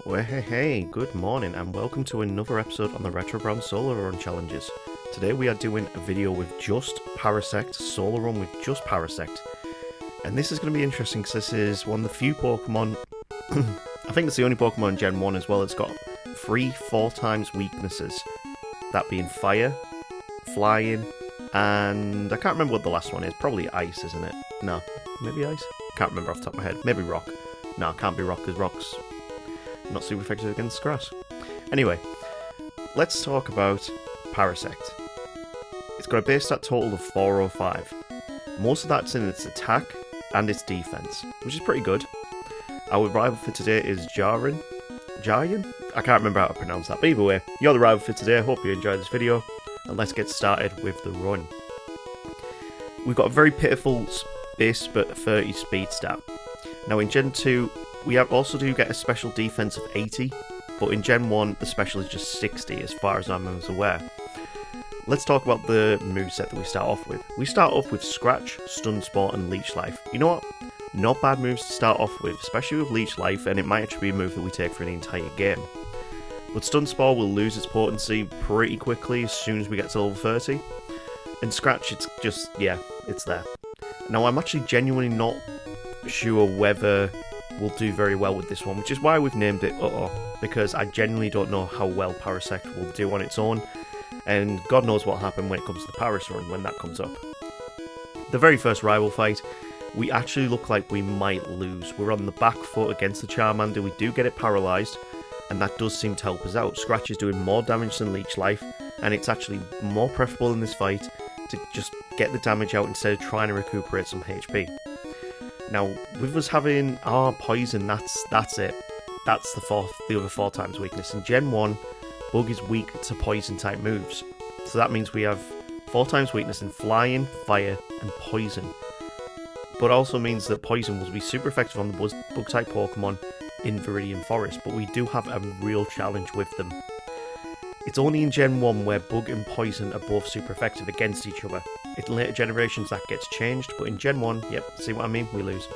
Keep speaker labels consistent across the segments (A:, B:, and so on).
A: Well, hey, good morning and welcome to another episode on the Retro Brown Solo Run challenges. Today we are doing a video with just Parasect, Solo Run with just Parasect. And this is going to be interesting because this is one of the few Pokemon, I think it's the only Pokemon in Gen 1 as well, it's got 4 times weaknesses. That being Fire, Flying, and I can't remember what the last one is, probably Ice, isn't it? No, maybe Ice? Can't remember off the top of my head, maybe Rock. No, it can't be Rock because Rock's not super effective against grass. Anyway, let's talk about Parasect. It's got a base stat total of 405. Most of that's in its attack and its defense, which is pretty good. Our rival for today is Jayan? I can't remember how to pronounce that, but either way, you're the rival for today. I hope you enjoyed this video, and let's get started with the run. We've got a very pitiful base 30 speed stat. Now in Gen 2, we also do get a special defense of 80, but in Gen 1 the special is just 60 as far as I'm aware. Let's talk about the moveset that we start off with. We start off with Scratch, Stun Spore and Leech Life. You know what? Not bad moves to start off with, especially with Leech Life, and it might actually be a move that we take for the entire game. But Stun Spore will lose its potency pretty quickly as soon as we get to level 30. And Scratch, it's just, yeah, it's there. Now I'm actually genuinely not sure whether we'll do very well with this one, which is why we've named it because I genuinely don't know how well Parasect will do on its own, and God knows what'll happen when it comes to the Paras run when that comes up. The very first rival fight, we actually look like we might lose. We're on the back foot against the Charmander, we do get it paralysed, and that does seem to help us out. Scratch is doing more damage than Leech Life, and it's actually more preferable in this fight to just get the damage out instead of trying to recuperate some HP. Now, with us having our Poison, that's it. That's the other 4 times weakness. In Gen 1, Bug is weak to Poison type moves. So that means we have 4 times weakness in Flying, Fire, and Poison. But also means that Poison will be super effective on the Bug type Pokemon in Viridian Forest, but we do have a real challenge with them. It's only in Gen 1 where Bug and Poison are both super effective against each other. In later generations that gets changed, but in Gen 1, yep, see what I mean? We lose.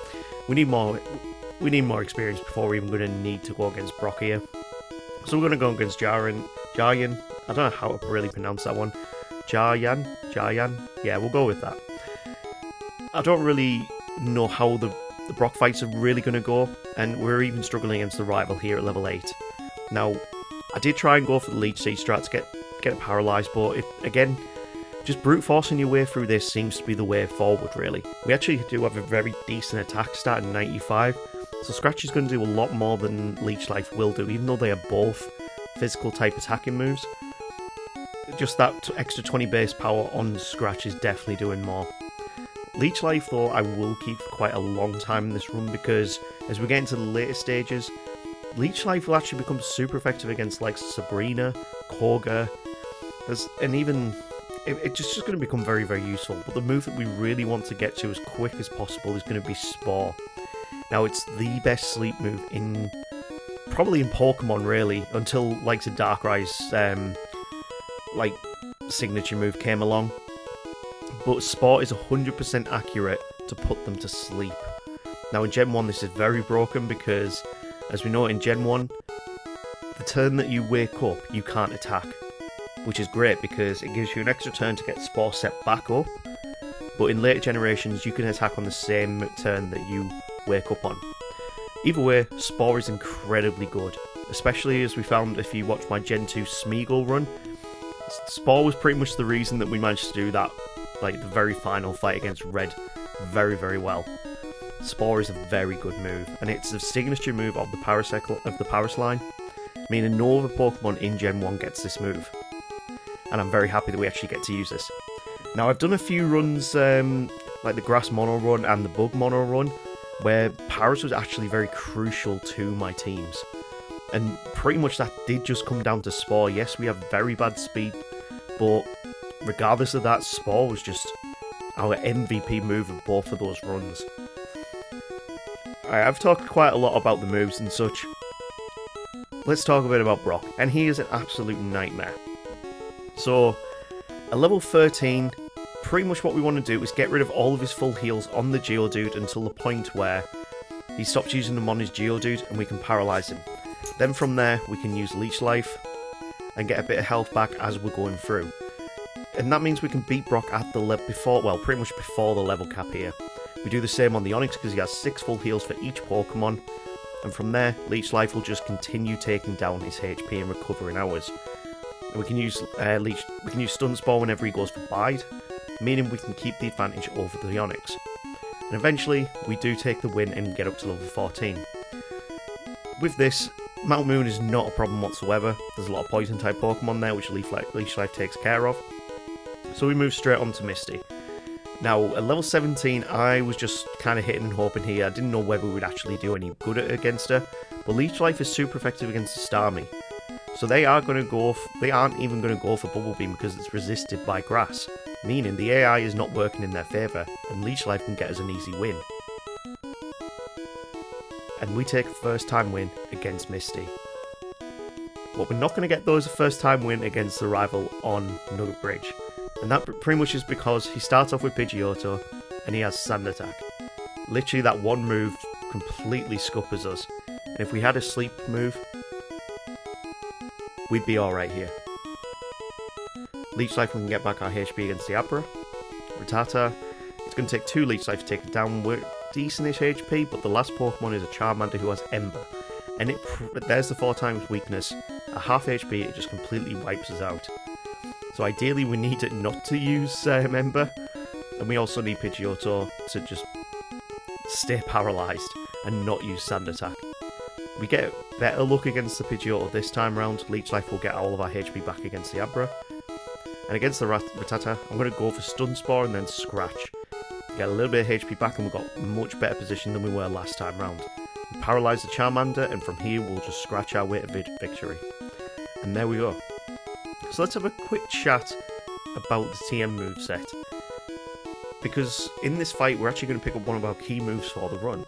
A: We need more experience before we're even going to need to go against Brock here. So we're going to go against Jayan. I don't know how to really pronounce that one. Jayan? Yeah, we'll go with that. I don't really know how the Brock fights are really going to go, and we're even struggling against the rival here at level 8. Now, I did try and go for the Leech Seed strat to get it paralysed, but again, just brute forcing your way through this seems to be the way forward, really. We actually do have a very decent attack stat in 95, so Scratch is going to do a lot more than Leech Life will do, even though they are both physical type attacking moves. Just that extra 20 base power on Scratch is definitely doing more. Leech Life, though, I will keep for quite a long time in this run, because as we get into the later stages, Leech Life will actually become super effective against like Sabrina, Koga, and even it's just going to become very, very useful. But the move that we really want to get to as quick as possible is going to be Spore. Now, it's the best sleep move probably in Pokemon, really, until like the Darkrai's signature move came along. But Spore is 100% accurate to put them to sleep. Now, in Gen 1, this is very broken because, as we know in Gen 1, the turn that you wake up, you can't attack. Which is great because it gives you an extra turn to get Spore set back up, but in later generations you can attack on the same turn that you wake up on. Either way, Spore is incredibly good, especially as we found if you watch my Gen 2 Smeagol run. Spore was pretty much the reason that we managed to do that, like the very final fight against Red, very, very well. Spore is a very good move, and it's the signature move of the Paras line, meaning no other Pokemon in Gen 1 gets this move. And I'm very happy that we actually get to use this. Now, I've done a few runs, like the Grass Mono run and the Bug Mono run, where Paras was actually very crucial to my teams. And pretty much that did just come down to Spore. Yes, we have very bad speed, but regardless of that, Spore was just our MVP move of both of those runs. I've talked quite a lot about the moves and such. Let's talk a bit about Brock, and he is an absolute nightmare. So, a level 13 pretty much what we want to do is get rid of all of his full heals on the Geodude until the point where he stops using them on his Geodude and we can paralyze him. Then from there we can use Leech Life and get a bit of health back as we're going through. And that means we can beat Brock at the level before, well, pretty much before the level cap here. We do the same on the Onix because he has 6 full heals for each Pokemon. And from there, Leech Life will just continue taking down his HP and recovering ours. And we can use Stun Spore whenever he goes for Bide, meaning we can keep the advantage over the Onix. And eventually, we do take the win and get up to level 14. With this, Mount Moon is not a problem whatsoever. There's a lot of poison type Pokemon there which Leech Life takes care of. So we move straight on to Misty. Now at level 17 I was just kind of hitting and hoping here. I didn't know whether we would actually do any good against her. But Leech Life is super effective against the Starmie. So they aren't even going to go for Bubble Beam because it's resisted by Grass. Meaning the AI is not working in their favour and Leech Life can get us an easy win. And we take a first time win against Misty. But we're not going to get those first time win against the rival on Nugget Bridge. And that pretty much is because he starts off with Pidgeotto and he has Sand Attack. Literally that one move completely scuppers us. And if we had a sleep move, we'd be alright here. Leech Life, we can get back our HP against the Abra. Rattata, it's going to take 2 Leech Life to take it down. We're decent-ish HP, but the last Pokemon is a Charmander who has Ember. And there's the 4 times weakness. At half HP, it just completely wipes us out. So ideally, we need it not to use Ember. And we also need Pidgeotto to just stay paralysed and not use Sand Attack. We get better luck against the Pidgeotto this time round. Leech Life will get all of our HP back against the Abra. And against the Rattata, I'm going to go for Stun Spore and then Scratch. Get a little bit of HP back and we've got a much better position than we were last time round. We paralyse the Charmander and from here we'll just scratch our way to victory. And there we go. So let's have a quick chat about the TM moveset. Because in this fight we're actually going to pick up one of our key moves for the run.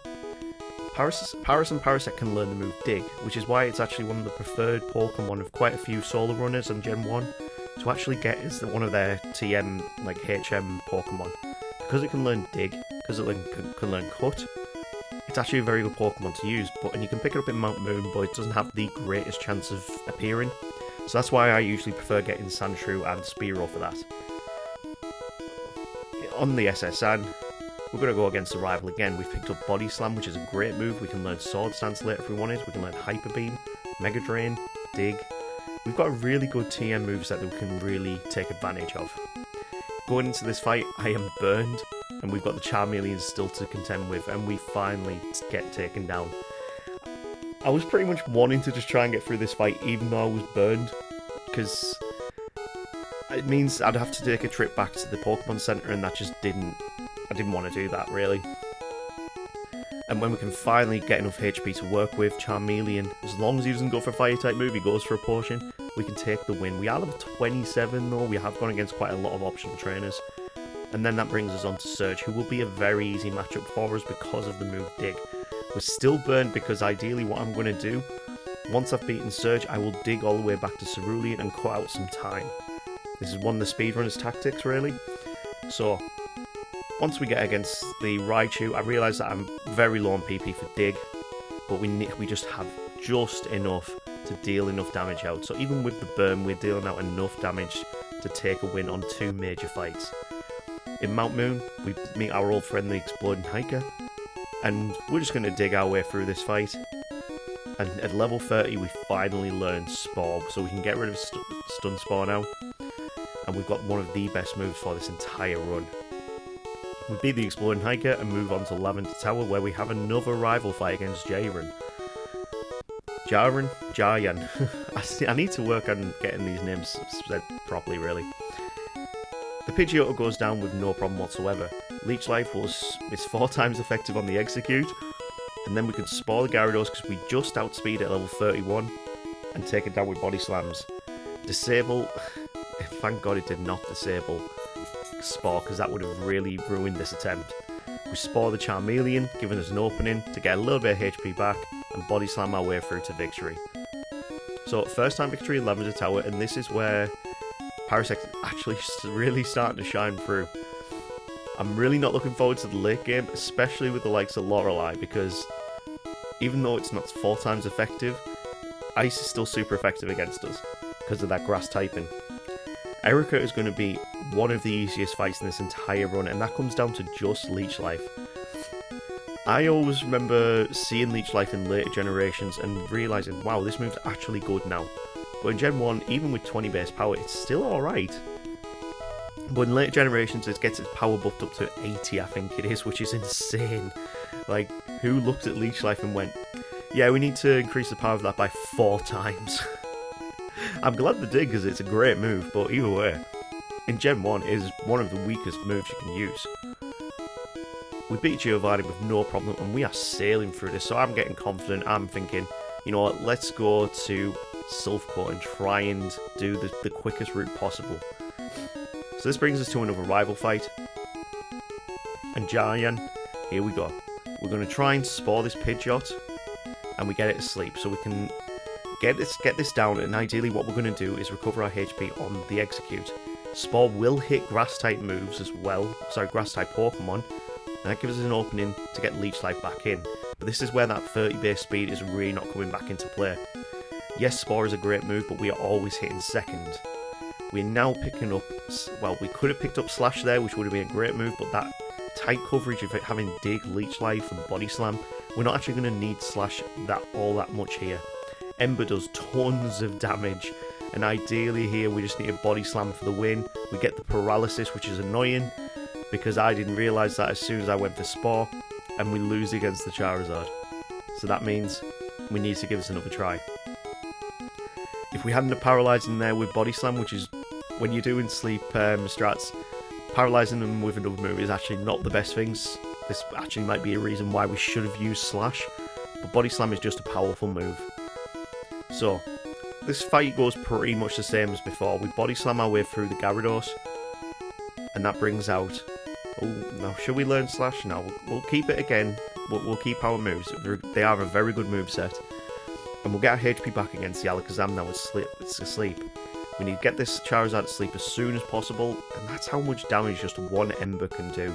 A: Paras and Parasect can learn the move Dig, which is why it's actually one of the preferred Pokemon of quite a few solo runners on Gen 1 to actually get as one of their TM, like HM Pokemon. Because it can learn Dig, because it can learn Cut, it's actually a very good Pokemon to use, and you can pick it up in Mount Moon, but it doesn't have the greatest chance of appearing. So that's why I usually prefer getting Sandshrew and Spearow for that. On the SSN, we're going to go against the rival again. We've picked up Body Slam, which is a great move. We can learn Sword Stance later if we wanted. We can learn Hyper Beam, Mega Drain, Dig. We've got a really good TM moveset that we can really take advantage of. Going into this fight, I am burned, and we've got the Charmeleon still to contend with, and we finally get taken down. I was pretty much wanting to just try and get through this fight even though I was burned, because it means I'd have to take a trip back to the Pokemon Center, and that just I didn't want to do that really. And when we can finally get enough HP to work with, Charmeleon, as long as he doesn't go for a fire type move, he goes for a potion, we can take the win. We are level 27 though, we have gone against quite a lot of optional trainers. And then that brings us on to Surge, who will be a very easy matchup for us because of the move Dig. We're still burned because ideally what I'm going to do, once I've beaten Surge, I will dig all the way back to Cerulean and cut out some time. This is one of the speedrunners' tactics really. So, once we get against the Raichu, I realise that I'm very low on PP for Dig, but we just have just enough to deal enough damage out. So even with the burn, we're dealing out enough damage to take a win on 2 major fights. In Mount Moon, we meet our old friend the Exploding Hiker, and we're just going to dig our way through this fight. And at level 30, we finally learn Spore, so we can get rid of Stun Spore now. And we've got one of the best moves for this entire run. We beat the Exploding Hiker and move on to Lavender Tower, where we have another rival fight against Jayan. I need to work on getting these names said properly, really. The Pidgeotto goes down with no problem whatsoever. Leech Life is 4 times effective on the Execute, and then we can Spore the Gyarados because we just outspeed at level 31 and take it down with Body Slams. Disable, thank God it did not disable Spore, because that would have really ruined this attempt. We Spore the Charmeleon, giving us an opening to get a little bit of HP back and Body Slam our way through to victory. So first time victory in Lavender Tower, and this is where Parasect actually really starting to shine through. I'm really not looking forward to the late game, especially with the likes of Lorelei, because even though it's not 4 times effective, Ice is still super effective against us because of that grass typing. Erica is going to be one of the easiest fights in this entire run, and that comes down to just Leech Life. I always remember seeing Leech Life in later generations and realising, wow, this move's actually good now. But in Gen 1, even with 20 base power, it's still alright. But in later generations, it gets its power buffed up to 80, I think it is, which is insane. Like, who looked at Leech Life and went, yeah, we need to increase the power of that by 4 times. I'm glad they did, because it's a great move, but either way, in Gen 1, it is one of the weakest moves you can use. We beat Giovanni with no problem, and we are sailing through this, so I'm getting confident. I'm thinking, you know what, let's go to Silphcore and try and do the quickest route possible. So this brings us to another rival fight. And Jayan, here we go. We're going to try and spore this Pidgeot, and we get it asleep, so we can get this down, and ideally what we're going to do is recover our HP on the Execute. Spore will hit Grass-type moves as well, sorry, Grass-type Pokemon, and that gives us an opening to get Leech Life back in. But this is where that 30 base speed is really not coming back into play. Yes, Spore is a great move, but we are always hitting second. We're now picking up, well, we could have picked up Slash there, which would have been a great move, but that tight coverage of it having Dig, Leech Life, and Body Slam, we're not actually going to need Slash all that much here. Ember does tons of damage, and ideally here we just need a Body Slam for the win. We get the Paralysis, which is annoying, because I didn't realise that as soon as I went for Spore, and we lose against the Charizard. So that means we need to give us another try. If we hadn't have Paralysed in there with Body Slam, which is when you're doing sleep strats, paralysing them with another move is actually not the best things. This actually might be a reason why we should have used Slash, but Body Slam is just a powerful move. So, this fight goes pretty much the same as before. We Body Slam our way through the Gyarados, and that brings out... Oh, now should we learn Slash? No, we'll keep it again. We'll keep our moves. They are a very good moveset. And we'll get our HP back against the Alakazam now it's asleep. We need to get this Charizard to sleep as soon as possible, and that's how much damage just one Ember can do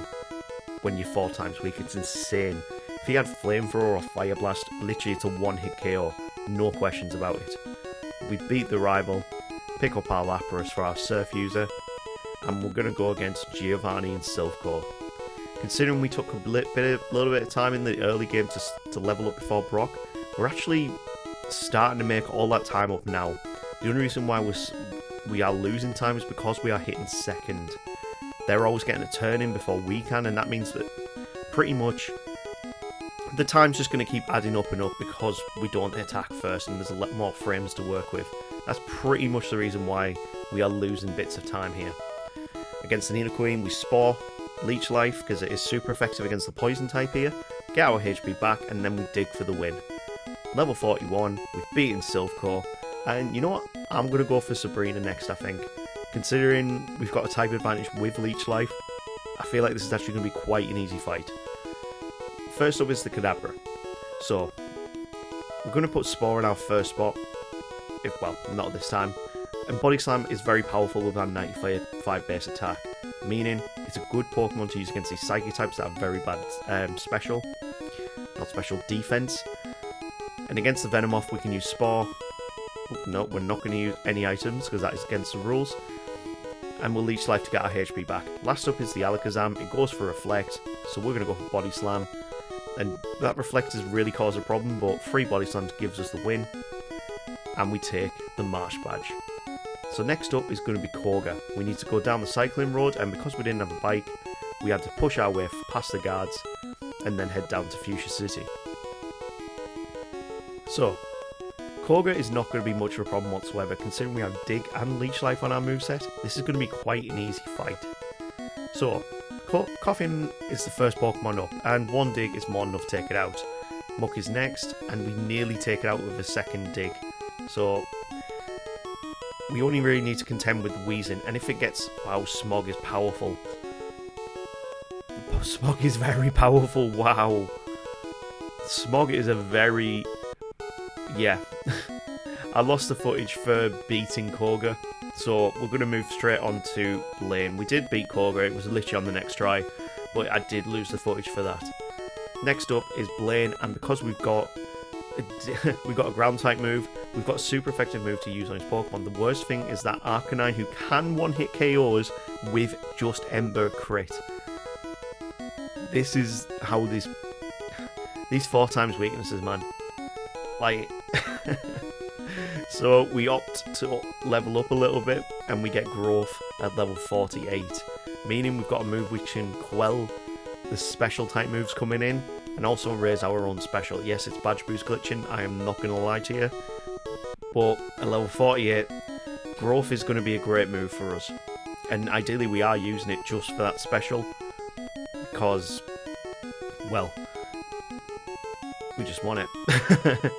A: when you're 4 times weak. It's insane. If he had Flamethrower or Fire Blast, literally it's a one-hit KO. No questions about it. We beat the rival, pick up our Lapras for our Surf user, and we're going to go against Giovanni and Silphcore. Considering we took a little bit of time in the early game to level up before Brock, we're actually starting to make all that time up now. The only reason why we are losing time is because we are hitting second. They're always getting a turn in before we can, and that means that pretty much the time's just going to keep adding up and up because we don't attack first and there's a lot more frames to work with. That's pretty much the reason why we are losing bits of time here. Against the Nidoqueen, we Spore, Leech Life, because it is super effective against the Poison type here, get our HP back, and then we Dig for the win. Level 41, we've beaten Silphcore, and you know what? I'm going to go for Sabrina next, I think. Considering we've got a type advantage with Leech Life, I feel like this is actually going to be quite an easy fight. First up is the Kadabra. So, we're going to put Spore in our first spot. Well, not this time. And Body Slam is very powerful with our 95 base attack, meaning it's a good Pokemon to use against these Psychic types that have very bad special defense. And against the Venomoth, we can use Spore. No, we're not going to use any items because that is against the rules. And we'll Leech Life to get our HP back. Last up is the Alakazam. It goes for Reflect, so we're going to go for Body Slam. And that Reflect has really caused a problem, but free Body Slam gives us the win. And we take the Marsh Badge. So next up is going to be Koga. We need to go down the cycling road, and because we didn't have a bike, we had to push our way past the guards and then head down to Fuchsia City. So, Koga is not going to be much of a problem whatsoever, considering we have Dig and Leech Life on our moveset. This is going to be quite an easy fight. So, Coffin is the first Pokemon up, and one Dig is more than enough to take it out. Muck is next, and we nearly take it out with a second Dig. So, we only really need to contend with Weezing, and if it gets... Wow, Smog is powerful. Smog is very powerful, wow. Smog is a very... Yeah. I lost the footage for beating Koga, so we're going to move straight on to Lane. We did beat Koga, it was literally on the next try. but I did lose the footage for that. Next up is Blaine, and because we've got a ground type move, we've got a super effective move to use on his Pokemon. The worst thing is that Arcanine, who can one-hit KOs with just Ember crit. This is how these 4x weaknesses, man. Like, so we opt to level up a little bit, and we get growth at level 48, meaning we've got a move which can quell the special type moves coming in, and also raise our own special. Yes, it's badge boost glitching, I am not going to lie to you, but at level 48, growth is going to be a great move for us, and ideally we are using it just for that special, because, well, we just want it.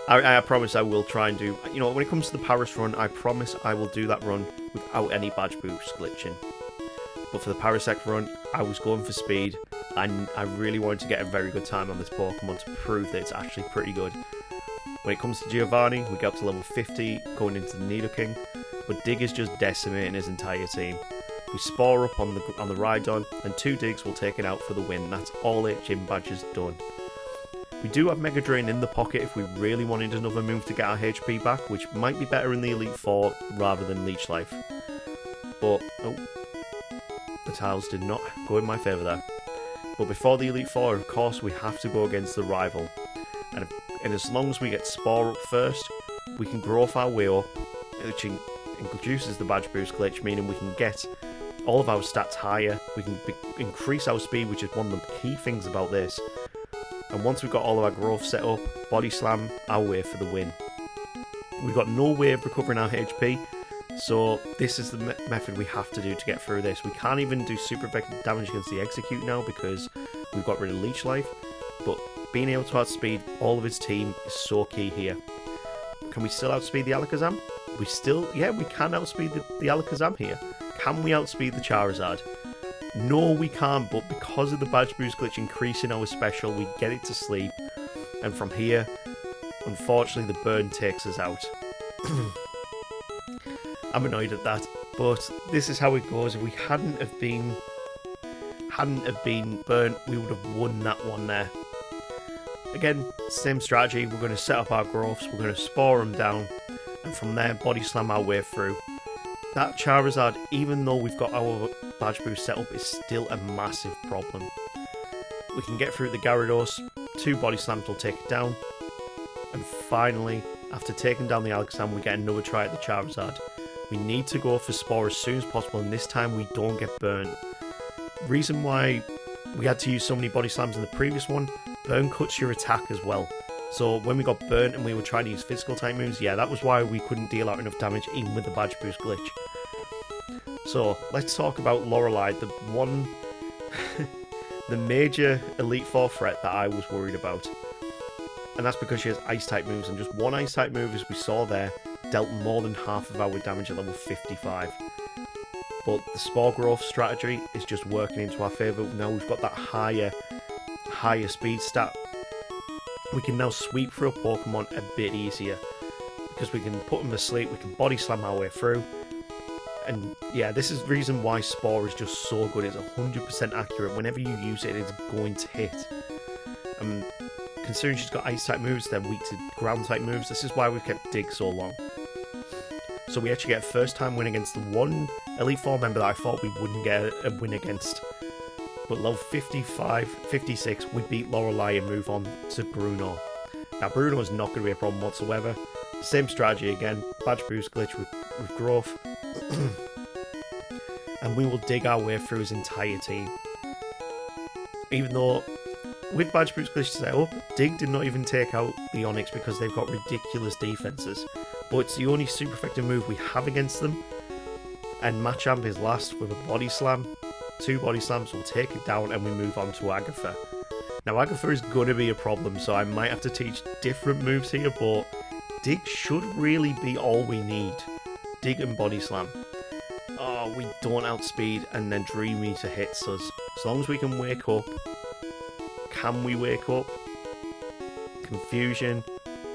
A: I promise I will try and do, you know, when it comes to the Paris run, I promise I will do that run without any badge boost glitching. But for the Parasect run, I was going for speed, and I really wanted to get a very good time on this Pokemon to prove that it's actually pretty good. When it comes to Giovanni, we get up to level 50, going into the Nidoking, but Dig is just decimating his entire team. We Spore up on the Rhydon, and 2 Digs will take it out for the win. That's all 8 gym badges done. We do have Mega Drain in the pocket if we really wanted another move to get our HP back, which might be better in the Elite Four rather than Leech Life. But, oh, the tiles did not go in my favour there. But before the Elite Four, of course, we have to go against the rival. And as long as we get Spore up first, we can growth our way up, which introduces the badge boost glitch, meaning we can get all of our stats higher, we can increase our speed, which is one of the key things about this. And once we've got all of our growth set up, Body Slam our way for the win. We've got no way of recovering our HP, so this is the method we have to do to get through this. We can't even do super effective damage against the Execute now because we've got rid of Leech Life, but being able to outspeed all of his team is so key here. Can we still outspeed the Alakazam? Yeah, we can outspeed the Alakazam here. Can we outspeed the Charizard? No, we can't, but because of the badge boost glitch increasing our special, we get it to sleep. And from here, unfortunately, the burn takes us out. I'm annoyed at that, but this is how it goes. If we hadn't have been burnt, we would have won that one there. Again, same strategy. We're going to set up our growths, we're going to Spore them down, and from there, Body Slam our way through. That Charizard, even though we've got our badge boost set up, is still a massive problem. We can get through the Gyarados, 2 Body Slams will take it down, and finally, after taking down the Alakazam, we get another try at the Charizard. We need to go for Spore as soon as possible, and this time we don't get burnt. Reason why we had to use so many Body Slams in the previous one, burn cuts your attack as well. So when we got burnt and we were trying to use physical type moves, yeah, that was why we couldn't deal out enough damage even with the badge boost glitch. So let's talk about Lorelei, the major Elite Four threat that I was worried about. And that's because she has ice type moves, and just one ice type move, as we saw there, dealt more than half of our damage at level 55. But the Spore growth strategy is just working into our favour. Now we've got that higher speed stat. We can now sweep through a Pokemon a bit easier, because we can put them to sleep, we can Body Slam our way through. And yeah, this is the reason why Spore is just so good. It's 100% accurate. Whenever you use it, it's going to hit. Considering she's got ice type moves, they're weak to ground type moves. This is why we've kept Dig so long. So we actually get a first time win against the one Elite Four member that I thought we wouldn't get a win against. But level 55, 56, we beat Lorelei and move on to Bruno. Now Bruno is not going to be a problem whatsoever. Same strategy again, badge boost glitch with growth. And we will dig our way through his entire team. Even though with badge boost glitch set up, Dig did not even take out the Onix because they've got ridiculous defenses. But it's the only super effective move we have against them. And Machamp is last with a Body Slam. 2 Body Slams will take it down, and we move on to Agatha. Now Agatha is going to be a problem, so I might have to teach different moves here, but Dig should really be all we need. Dig and Body Slam. Oh, we don't outspeed, and then Dream Eater hits us. As long as we can wake up. Can we wake up? Confusion.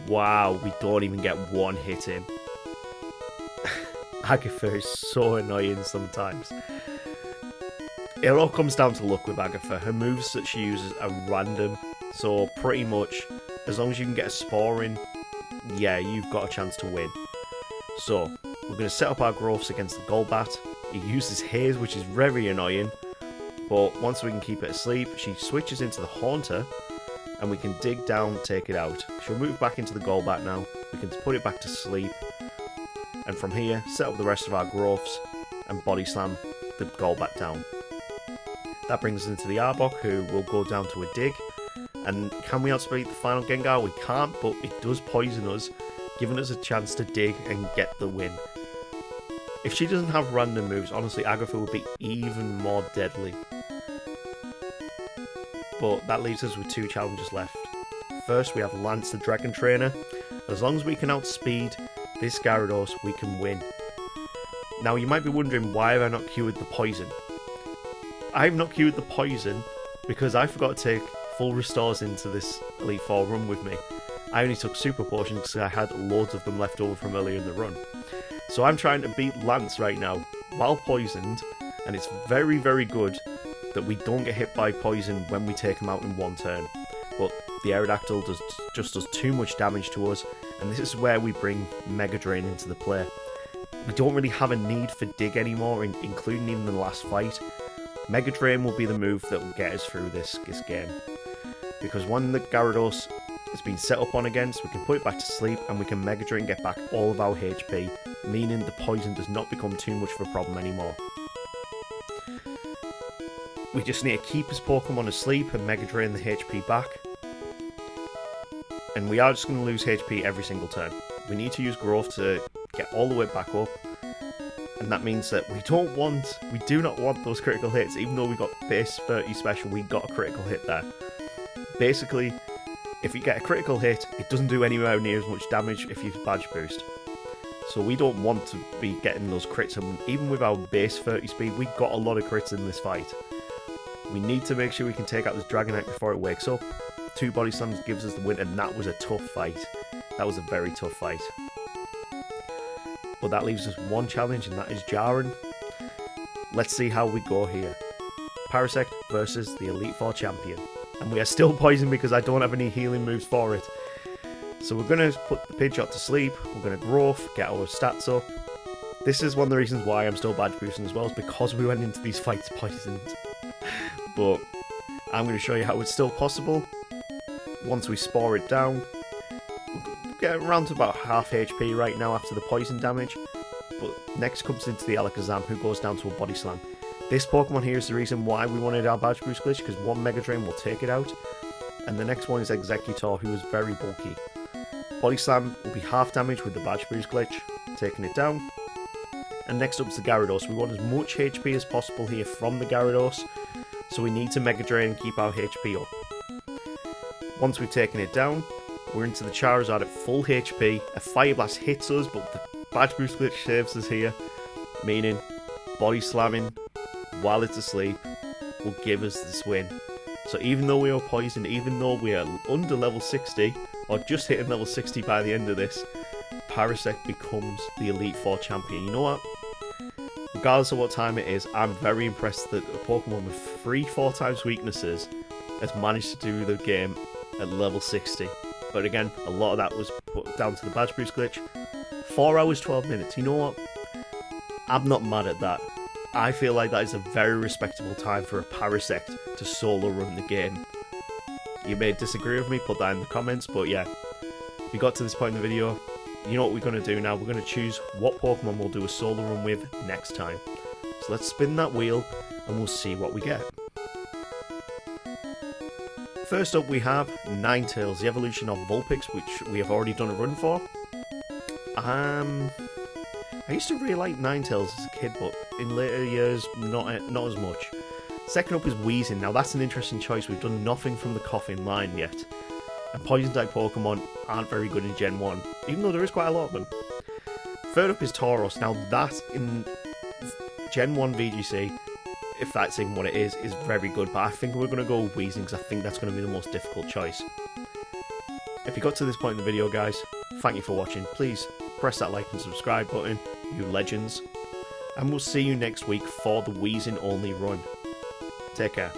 A: Wow, we don't even get one hit in. Agatha is so annoying sometimes. It all comes down to luck with Agatha. Her moves that she uses are random, so pretty much as long as you can get a spore in, yeah, you've got a chance to win. So we're going to set up our growths against the Golbat. He uses Haze, which is very annoying, but once we can keep it asleep, she switches into the Haunter, and we can dig down, take it out. She'll move back into the Golbat now. We can put it back to sleep, and from here, set up the rest of our growths and body slam the Golbat down. That brings us into the Arbok, who will go down to a dig. And can we outspeed the final Gengar? We can't, but it does poison us, giving us a chance to dig and get the win. If she doesn't have random moves, honestly, Agatha would be even more deadly. But that leaves us with 2 challenges left. First, we have Lance the Dragon Trainer. As long as we can outspeed this Gyarados, we can win. Now, you might be wondering, why have I not cured the poison? I've not cured the poison because I forgot to take full restores into this Elite Four run with me. I only took super potions because I had loads of them left over from earlier in the run. So I'm trying to beat Lance right now while poisoned, and it's very, very good that we don't get hit by poison when we take him out in one turn. But the Aerodactyl just does too much damage to us, and this is where we bring Mega Drain into the play. We don't really have a need for Dig anymore, including even the last fight. Mega Drain will be the move that will get us through this game. Because when the Gyarados has been set up on against, we can put it back to sleep and we can Mega Drain and get back all of our HP, meaning the poison does not become too much of a problem anymore. We just need to keep his Pokemon asleep and Mega Drain the HP back. And we are just going to lose HP every single turn. We need to use Growth to get all the way back up. And that means that we do not want those critical hits. Even though we got base 30 special, we got a critical hit there. Basically, if you get a critical hit, it doesn't do anywhere near as much damage if you badge boost. So we don't want to be getting those crits, and even with our base 30 speed, we got a lot of crits in this fight. We need to make sure we can take out this Dragonite before it wakes up. 2 body slams gives us the win, and that was a tough fight. That was a very tough fight. But that leaves us 1 challenge, and that is Jaren. Let's see how we go here. Parasect versus the Elite Four champion. And we are still poisoned because I don't have any healing moves for it. So we're going to put the Pidgeot to sleep. We're going to growth, get our stats up. This is one of the reasons why I'm still badge boosting as well, is because we went into these fights poisoned. But I'm going to show you how it's still possible. Once we spore it down, we'll get around to about half HP right now after the poison damage. But next comes into the Alakazam, who goes down to a body slam. This Pokemon here is the reason why we wanted our badge boost glitch, because 1 Mega Drain will take it out. And the next one is Executor, who is very bulky. Body Slam will be half damage with the badge boost glitch, taking it down. And next up is the Gyarados. We want as much HP as possible here from the Gyarados, so we need to Mega Drain and keep our HP up. Once we've taken it down, we're into the Charizard at full HP. A Fire Blast hits us, but the badge boost glitch saves us here, meaning body slamming while it's asleep will give us this win. So even though we are poisoned, even though we are under level 60, or just hitting level 60 by the end of this, Parasect becomes the Elite Four champion. You know what? Regardless of what time it is, I'm very impressed that a Pokemon with 3-4 times weaknesses has managed to do the game at level 60. But again, a lot of that was put down to the badge boost glitch. 4 hours, 12 minutes. You know what? I'm not mad at that. I feel like that is a very respectable time for a Parasect to solo run the game. You may disagree with me, put that in the comments, but yeah. If you got to this point in the video, you know what we're going to do now. We're going to choose what Pokemon we'll do a solo run with next time. So let's spin that wheel and we'll see what we get. First up we have Ninetales, the evolution of Vulpix, which we have already done a run for. I used to really like Ninetales as a kid, but in later years, not as much. Second up is Weezing. Now that's an interesting choice. We've done nothing from the Coffin line yet. And Poison-type Pokemon aren't very good in Gen 1, even though there is quite a lot of them. Third up is Tauros. Now that in Gen 1 VGC, if that's even what it is very good. But I think we're going to go with Weezing because I think that's going to be the most difficult choice. If you got to this point in the video, guys, thank you for watching. Please press that like and subscribe button, you legends. And we'll see you next week for the Weezing only run. Take care.